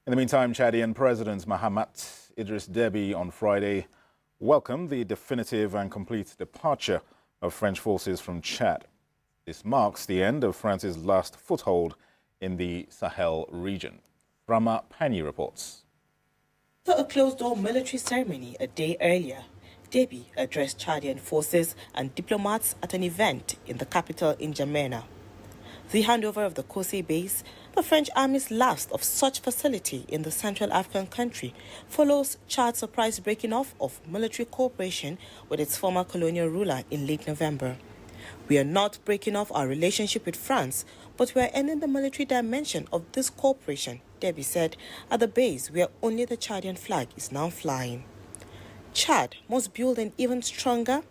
In the meantime, Chadian President Mahamat Idris Deby on Friday welcomed the definitive and complete departure of French forces from Chad. This marks the end of France's last foothold in the Sahel region. Rama Pani reports. After a closed-door military ceremony a day earlier, Deby addressed Chadian forces and diplomats at an event in the capital in N'Djamena. The handover of the Kossi base, the French Army's last of such facility in the Central African country, follows Chad's surprise breaking off of military cooperation with its former colonial ruler in late November. "We are not breaking off our relationship with France, but we are ending the military dimension of this cooperation," Deby said at the base where only the Chadian flag is now flying. Chad must build an even stronger,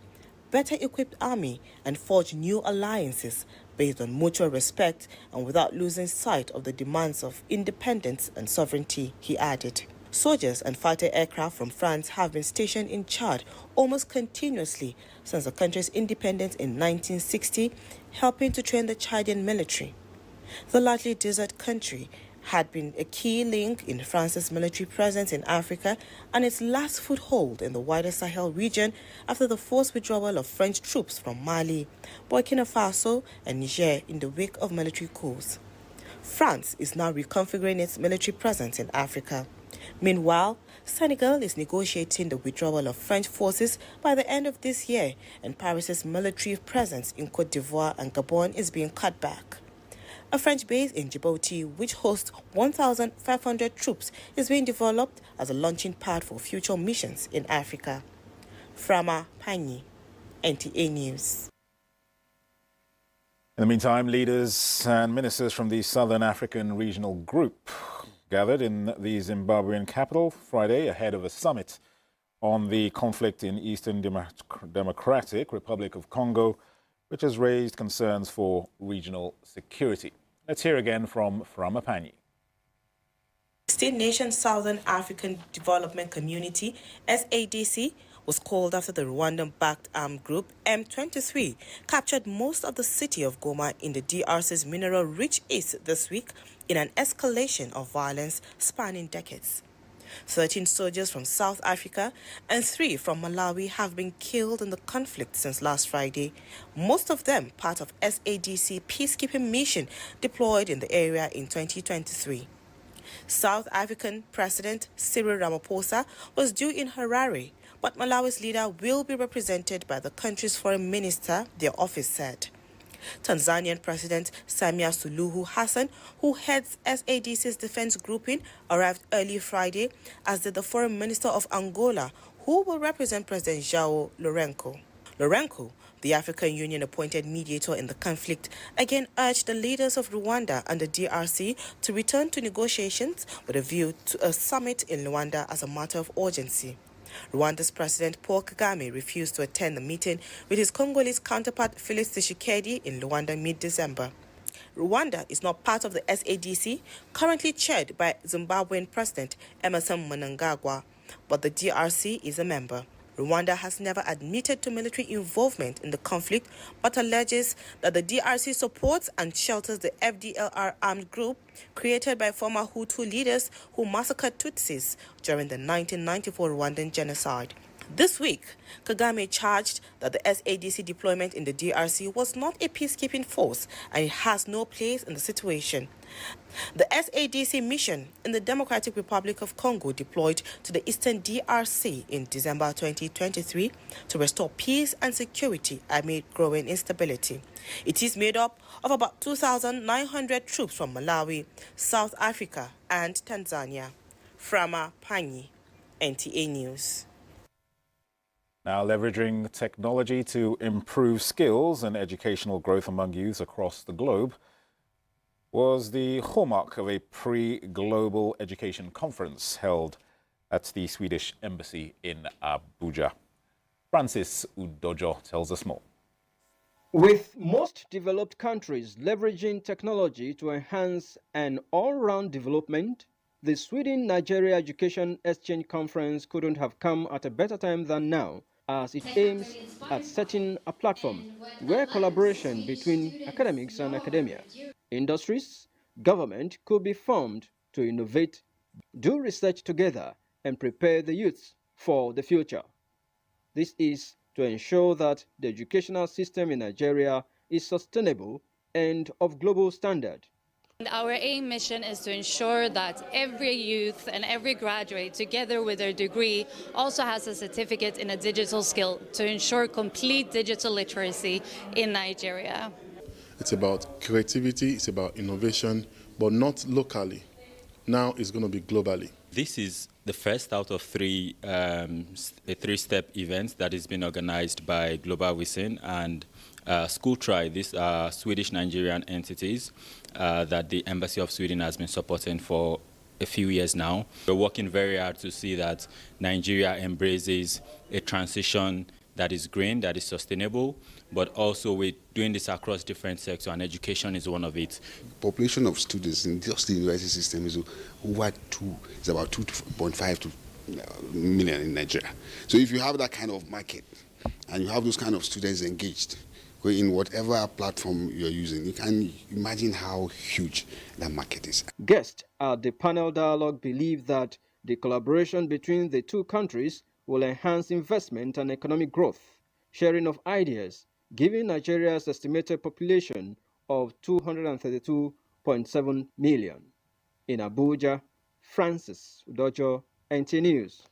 better equipped army and forge new alliances based on mutual respect and without losing sight of the demands of independence and sovereignty, he added. Soldiers and fighter aircraft from France have been stationed in Chad almost continuously since the country's independence in 1960, helping to train the Chadian military. The largely desert country had been a key link in France's military presence in Africa and its last foothold in the wider Sahel region after the forced withdrawal of French troops from Mali, Burkina Faso and Niger in the wake of military coups. France is now reconfiguring its military presence in Africa. Meanwhile, Senegal is negotiating the withdrawal of French forces by the end of this year, and Paris's military presence in Côte d'Ivoire and Gabon is being cut back. A French base in Djibouti, which hosts 1,500 troops, is being developed as a launching pad for future missions in Africa. Frama Pani, NTA News. In the meantime, leaders and ministers from the Southern African Regional Group gathered in the Zimbabwean capital Friday ahead of a summit on the conflict in Eastern Democratic Republic of Congo, which has raised concerns for regional security. Let's hear again from Framapani. 16-nation Southern African Development Community, SADC, was called after the Rwandan-backed armed group M23 captured most of the city of Goma in the DRC's mineral-rich east this week in an escalation of violence spanning decades. 13 soldiers from South Africa and 3 from Malawi have been killed in the conflict since last Friday, most of them part of SADC peacekeeping mission deployed in the area in 2023. South African President Cyril Ramaphosa was due in Harare, but Malawi's leader will be represented by the country's foreign minister, their office said. Tanzanian President Samia Suluhu Hassan, who heads SADC's defense grouping, arrived early Friday, as did the foreign minister of Angola, who will represent President João Lourenço. Lourenço, the African Union appointed mediator in the conflict, again urged the leaders of Rwanda and the DRC to return to negotiations with a view to a summit in Luanda as a matter of urgency. Rwanda's President Paul Kagame refused to attend the meeting with his Congolese counterpart Felix Tshisekedi in Luanda mid-December. Rwanda is not part of the SADC, currently chaired by Zimbabwean President Emmerson Mnangagwa, but the DRC is a member. Rwanda has never admitted to military involvement in the conflict, but alleges that the DRC supports and shelters the FDLR armed group created by former Hutu leaders who massacred Tutsis during the 1994 Rwandan genocide. This week, Kagame charged that the SADC deployment in the DRC was not a peacekeeping force and it has no place in the situation. The SADC mission in the Democratic Republic of Congo deployed to the eastern DRC in December 2023 to restore peace and security amid growing instability. It is made up of about 2,900 troops from Malawi, South Africa, and Tanzania. Frama Pani, NTA News. Now, leveraging technology to improve skills and educational growth among youths across the globe was the hallmark of a pre-global education conference held at the Swedish Embassy in Abuja. Francis Udojo tells us more. With most developed countries leveraging technology to enhance an all-round development, the Sweden-Nigeria Education Exchange Conference couldn't have come at a better time than now, as it aims at setting a platform where collaboration between academics and academia, industries, government could be formed to innovate do research together, and prepare the youths for the future. This is to ensure that the educational system in Nigeria is sustainable and of global standard. Our aim mission is to ensure that every youth and every graduate, together with their degree, also has a certificate in a digital skill to ensure complete digital literacy in Nigeria. It's about creativity, it's about innovation, but not locally. Now it's going to be globally. This is the first out of three three-step events that has been organized by Global Wisin and School Try. These are Swedish Nigerian entities that the Embassy of Sweden has been supporting for a few years now. We're working very hard to see that Nigeria embraces a transition that is green, that is sustainable, but also we're doing this across different sectors, and education is one of it. Population of students in just the university system is over it's about 2.5 million in Nigeria. So if you have that kind of market and you have those kind of students engaged in whatever platform you're using, you can imagine how huge that market is. Guests at the panel dialogue believe that the collaboration between the two countries will enhance investment and economic growth, sharing of ideas, giving Nigeria's estimated population of 232.7 million. In Abuja, Francis Udojo, NT News.